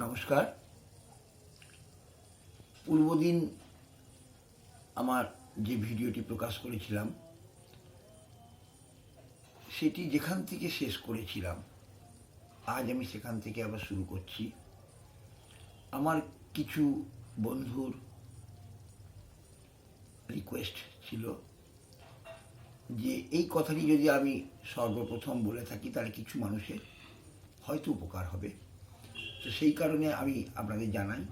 নমস্কার। পূর্বদিন আমার যে ভিডিওটি প্রকাশ করেছিলাম সেটি যেখান থেকে শেষ করেছিলাম আজ আমি সেখান থেকে আবার শুরু করছি। আমার কিছু বন্ধুর রিকোয়েস্ট ছিল যে এই কথাটি যদি আমি সর্বপ্রথম বলে থাকি তাহলে কিছু মানুষের হয়তো উপকার হবে। তো সেই কারণে আমি আপনাদের জানাই,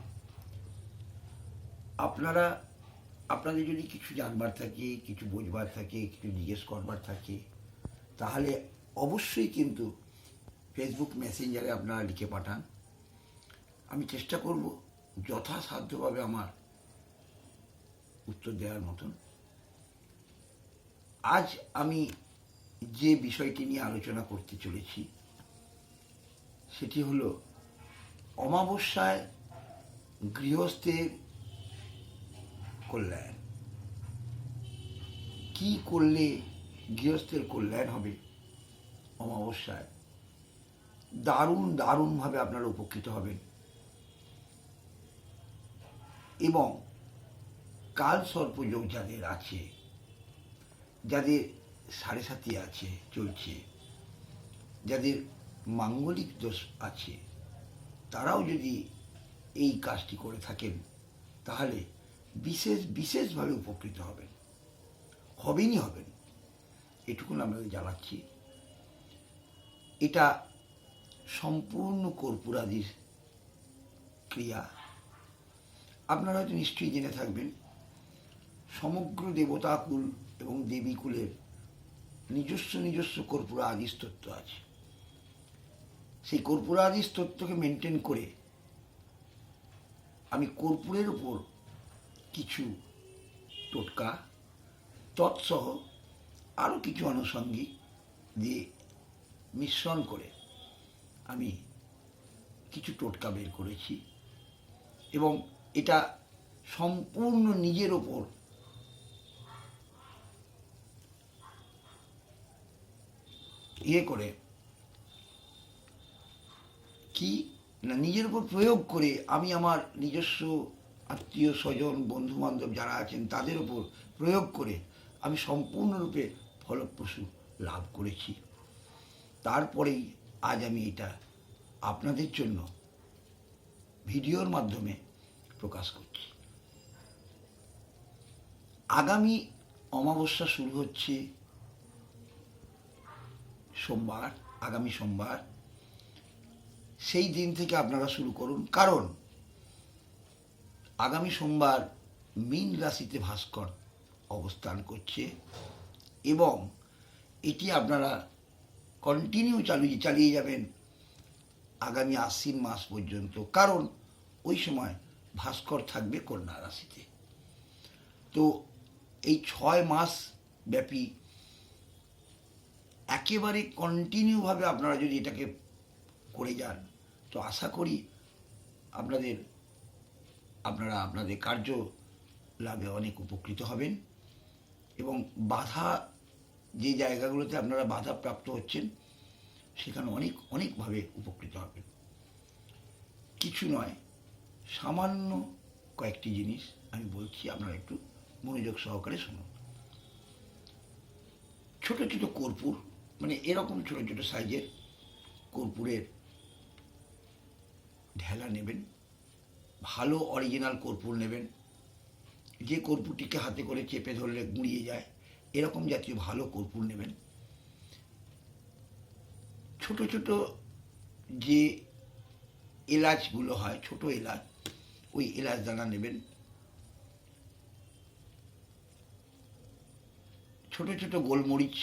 আপনাদের যদি কিছু জানবার থাকে, কিছু বুঝবার থাকে, কিছু জিজ্ঞেস করবার থাকে, তাহলে অবশ্যই কিন্তু ফেসবুক মেসেঞ্জারে আপনারা লিখে পাঠান। আমি চেষ্টা করব যথাসাধ্যভাবে আমার উত্তর দেওয়ার মতন। আজ আমি যে বিষয়টি নিয়ে আলোচনা করতে চলেছি সেটি হলো অমাবস্যায় গৃহস্থের কল্যাণ। কি করলে গৃহস্থের কল্যাণ হবে অমাবস্যায়? দারুণভাবে আপনারা উপকৃত হবেন। এবং কাল সর্পযোগ যাদের আছে, যাদের সাড়ে সাতি আছে চলছে, যাদের মাঙ্গলিক দোষ আছে, তারাও যদি এই কাজটি করে থাকেন তাহলে বিশেষভাবে উপকৃত হবেন, হবেন। এটুকুন আপনাদের জানাচ্ছি। এটা সম্পূর্ণ কর্পূরাদির ক্রিয়া। আপনারা হয়তো নিশ্চয়ই জেনে থাকবেন, সমগ্র দেবতাকুল এবং দেবীকুলের নিজস্ব কর্পূরাদি স্তোত্র আছে। সেই কর্পূরাদি স্তোত্রকে মেনটেন করে আমি কর্পূরের উপর কিছু টোটকা তৎসহ আরও কিছু আনুষঙ্গিক দিয়ে মিশ্রণ করে আমি কিছু টোটকা বের করেছি। এবং এটা সম্পূর্ণ নিজের ওপর করে কি না, নিজের উপর প্রয়োগ করে আমি আমার নিজস্ব আত্মীয় স্বজন বন্ধু বান্ধব যারা আছেন তাদের উপর প্রয়োগ করে আমি সম্পূর্ণরূপে ফলপ্রসূ লাভ করেছি। তারপরেই আজ আমি এটা আপনাদের জন্য ভিডিওর মাধ্যমে প্রকাশ করছি। আগামী অমাবস্যা শুরু হচ্ছে আগামী সোমবার। সেই দিন থেকে আপনারা শুরু করুন, কারণ আগামী সোমবার মীন রাশিতে ভাস্কর অবস্থান করছে এবং এটি আপনারা কন্টিনিউ চালিয়ে যাবেন আগামী আশ্বিন মাস পর্যন্ত, কারণ ওই সময় ভাস্কর থাকবে কন্যা রাশিতে। তো এই 6 মাস ব্যাপী একেবারে কন্টিনিউভাবে আপনারা যদি এটাকে করে যান তো আশা করি আপনারা আপনাদের কার্য লাভে অনেক উপকৃত হবেন। এবং যে জায়গাগুলোতে আপনারা বাধাপ্রাপ্ত হচ্ছেন সেখানে অনেকভাবে উপকৃত হবেন। কিছু নয়, সামান্য কয়েকটি জিনিস আমি বলছি, আপনারা একটু মনোযোগ সহকারে শুনুন। ছোট কর্পূর, মানে এরকম ছোট সাইজের কর্পূরের ঢেলা নেবেন। ভালো অরিজিনাল কর্পূর নেবেন, যে কর্পূরটিকে হাতে করে চেপে ধরলে গুঁড়িয়ে যায় এরকম জাতীয় ভালো কর্পূর নেবেন। ছোট যে এলাচগুলো হয়, ছোট এলাচ, ওই এলাচ দানা নেবেন। ছোট গোলমরিচ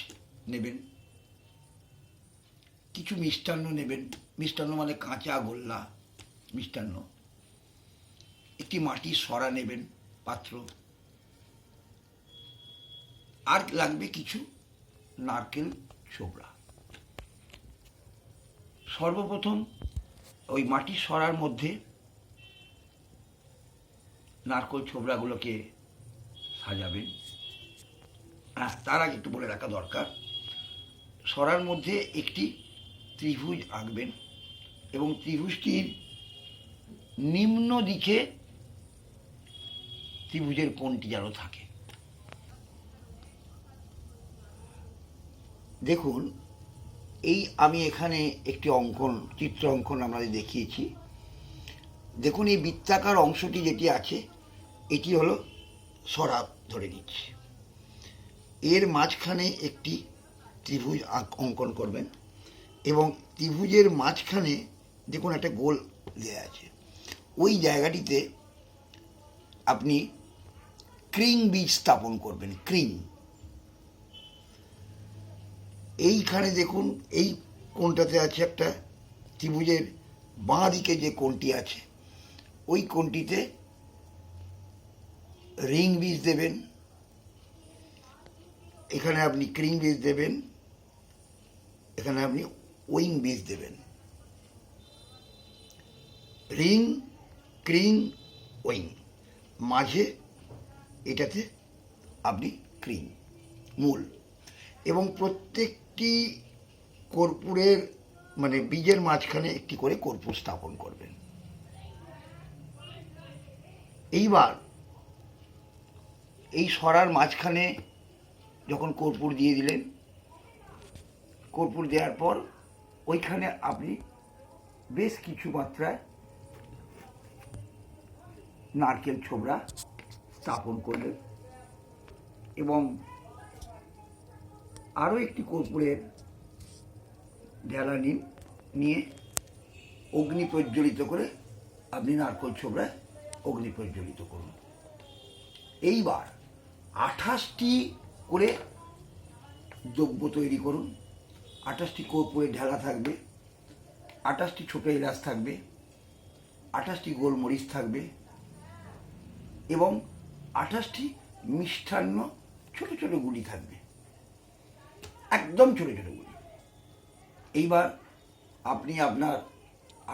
নেবেন। কিছু মিষ্টান্ন নেবেন, মিষ্টান্ন মানে কাঁচা গোল্লা মিষ্টান্ন। একটি মাটির সরা নেবেন পাত্র। আর লাগবে কিছু নারকেল ছোবড়া। সর্বপ্রথম ওই মাটির সরার মধ্যে নারকেল ছোবড়াগুলোকে সাজাবেন। তার আগে একটু বলে রাখা দরকার, সরার মধ্যে একটি ত্রিভুজ আঁকবেন এবং ত্রিভুজটির নিম্ন দিকে ত্রিভুজের কোণটি যেন থাকে। দেখুন, এই আমি এখানে একটি চিত্র অঙ্কন আপনাদের দেখিয়েছি। দেখুন, এই বৃত্তাকার অংশটি যেটি আছে এটি হলো সরাব ধরে নিচ্ছি। এর মাঝখানে একটি ত্রিভুজ অঙ্কন করবেন এবং ত্রিভুজের মাঝখানে দেখুন একটা গোল দেওয়া আছে। ওই জায়গাটিতে আপনি ক্রিং বীজ স্থাপন করবেন। ক্রিং, এইখানে দেখুন এই কোণটাতে আছে একটা ত্রিভুজের বাঁ দিকে যে কোণটি আছে ওই কোণটিতে রিং বীজ দেবেন। এখানে আপনি ক্রিং বীজ দেবেন, এখানে আপনি উইং বীজ দেবেন। রিং, ক্রিং, উইং, মাঝে এটাতে আপনি ক্রিং, মূল। এবং প্রত্যেকটি কর্পূরের মানে বীজের মাঝখানে একটি করে কর্পূর স্থাপন করবেন। এইবার এই সরার মাঝখানে যখন কর্পূর দিয়ে দিলেন, কর্পূর দেওয়ার পর ওইখানে আপনি বেশ কিছু মাত্রায় নারকেল ছোবড়া স্থাপন করলেন এবং আরও একটি কর্পূরের ঢেলা নিয়ে অগ্নি প্রজ্বলিত করে আপনি নারকেল ছোবড়ায় অগ্নি প্রজ্বলিত করুন। এইবার 28টি করে দ্রব্য তৈরি করুন। 28টি কর্পূরের ঢেলা থাকবে, 28টি ছোটো এলাচ থাকবে, 28টি গোলমরিচ থাকবে এবং 28টি মিষ্টান্ন ছোট ছোট গুলি থাকবে, একদম ছোট ছোট গুলি। এইবার আপনি আপনার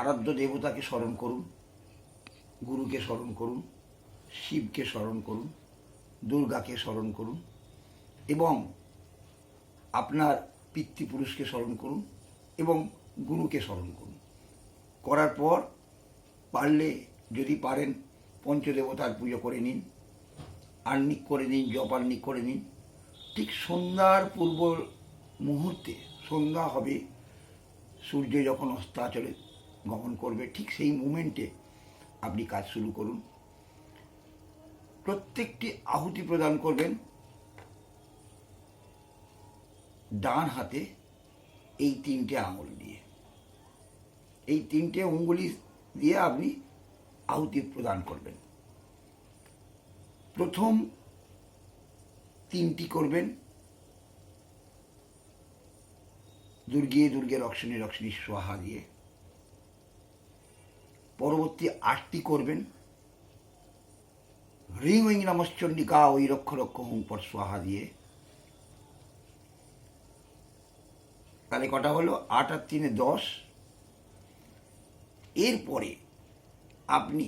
আরাধ্য দেবতাকে স্মরণ করুন, গুরুকে স্মরণ করুন, শিবকে স্মরণ করুন, দুর্গাকে স্মরণ করুন এবং আপনার পিতৃপুরুষকে স্মরণ করুন এবং গুরুকে স্মরণ করুন। করার পর পারলে যদি পারেন পঞ্চদেবতার পুজো করে নিন, আহ্নিক করে নিন, জপ আহ্নিক করে নিন। ঠিক সন্ধ্যার পূর্ব মুহূর্তে, সন্ধ্যা হবে, সূর্য যখন অস্তাচলে গমন করবে ঠিক সেই মুমেন্টে আপনি কাজ শুরু করুন। প্রত্যেকটি আহুতি প্রদান করবেন ডান হাতে এই 3টে আঙুল দিয়ে। এই 3টে অঙ্গুলি দিয়ে আপনি আহুতি প্রদান করবেন। প্রথম 3টি করবেন দুর্গে দুর্গে রক্ষণী রক্ষণী স্বাহা দিয়ে। পরবর্তী 8টি করবেন হ্রিং ঐং নমশ্চণ্ডিকা ওই রক্ষ রক্ষ হুং পর স্বাহা দিয়ে। তাহলে কটা হলো? 8 আর 3 10। এরপরে আপনি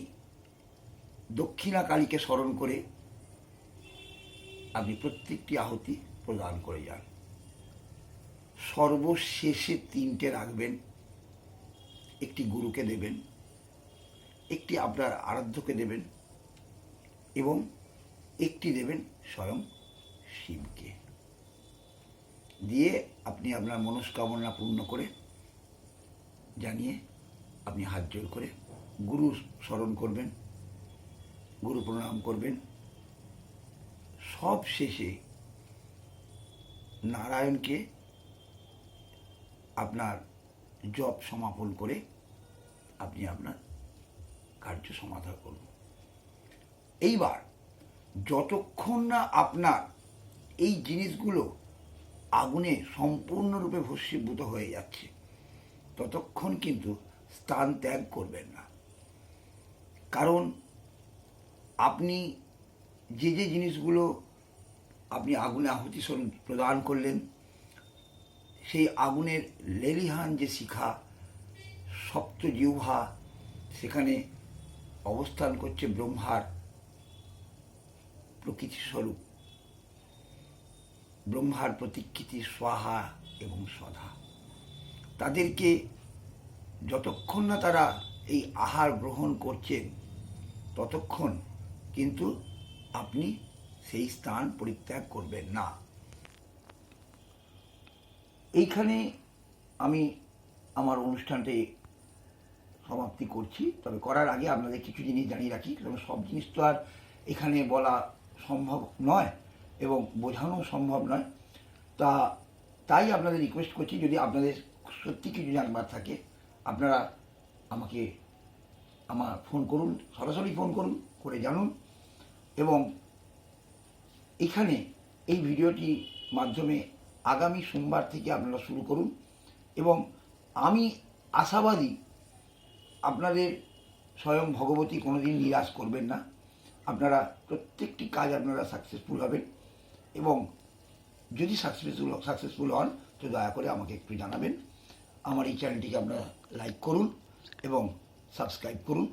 দক্ষিণা কালীকে স্মরণ করে আপনি প্রত্যেকটি আহুতি প্রদান করে যান। সর্বশেষে 3টে রাখবেন, একটি গুরুকে দেবেন, একটি আপনার আরাধ্যকে দেবেন এবং একটি দেবেন স্বয়ং শিবকে। দিয়ে আপনি আপনার মনস্কামনা পূর্ণ করে জানিয়ে আপনি হাত জোড় করে গুরু স্মরণ করবেন, গুরু প্রণাম করবেন। সব শেষে নারায়ণকে আপনার জপ সমাপন করে আপনি আপনার কার্য সমাধা করুন। এইবার যতক্ষণ না আপনার এই জিনিসগুলো আগুনে সম্পূর্ণরূপে ভস্মীভূত হয়ে যাচ্ছে ততক্ষণ কিন্তু স্থান ত্যাগ করবেন না। কারণ আপনি যে যে জিনিসগুলো আপনি আগুনে আহুতি প্রদান করলেন সেই আগুনের লেলিহান যে শিখা সপ্ত জিহ্বা সেখানে অবস্থান করছে ব্রহ্মার প্রকৃতি স্বরূপ, ব্রহ্মার প্রতিকৃতি স্বাহা এবং সদা। তাদেরকে যতক্ষণ না তারা এই আহার গ্রহণ করছেন ততক্ষণ কিন্তু আপনি সেই স্থান পরিত্যাগ করবেন না। এইখানে আমি আমার অনুষ্ঠানটি সমাপ্তি করছি। তবে করার আগে আপনাদের কিছু জিনিস জানিয়ে রাখি, কারণ সব জিনিস তো আর এখানে বলা সম্ভব নয় এবং বোঝানো সম্ভব নয়। তাই আপনাদের রিকোয়েস্ট করছি, যদি আপনাদের সত্যি কিছু জানবার থাকে আপনারা আমাকে ফোন করুন, সরাসরি ফোন করুন, করে জানুন। এবং এখানে এই ভিডিওটি মাধ্যমে আগামী সোমবার থেকে আপনারা শুরু করুন এবং আমি আশাবাদী আপনাদের স্বয়ং ভগবতী কোনোদিন নিরাশ করবেন না। আপনারা প্রত্যেকটি কাজ আপনারা সাকসেসফুল হবেন এবং যদি সাকসেসফুল হন তো দয়া করে আমাকে একটু জানাবেন। আমার এই চ্যানেলটিকে আপনারা লাইক করুন এবং সাবস্ক্রাইব করুন।